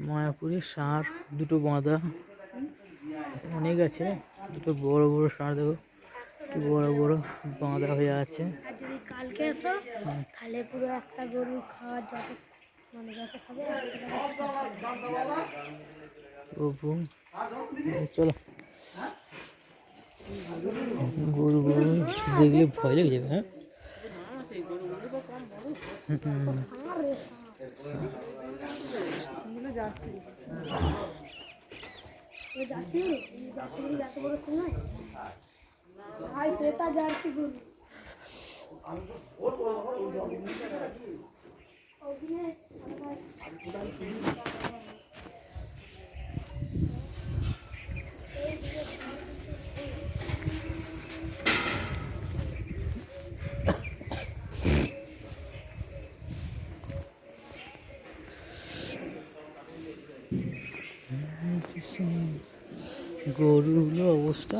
মায়াপুরে ষাঁড় দুটো বাঁধা অনেক আছে। দুটো বড় বড় ষাঁড় দেখো কি বড় বড় বাঁধা হয়ে আছে। আর যদি কালকে আসো তাহলে পুরো একটা গরু খাওয়ার যত যত খাবে প্রভু চলো গরু গরু দেখলে ভয় লেগে যাবে। হ্যাঁ জার্সি গরু গরুগুলো অবস্থা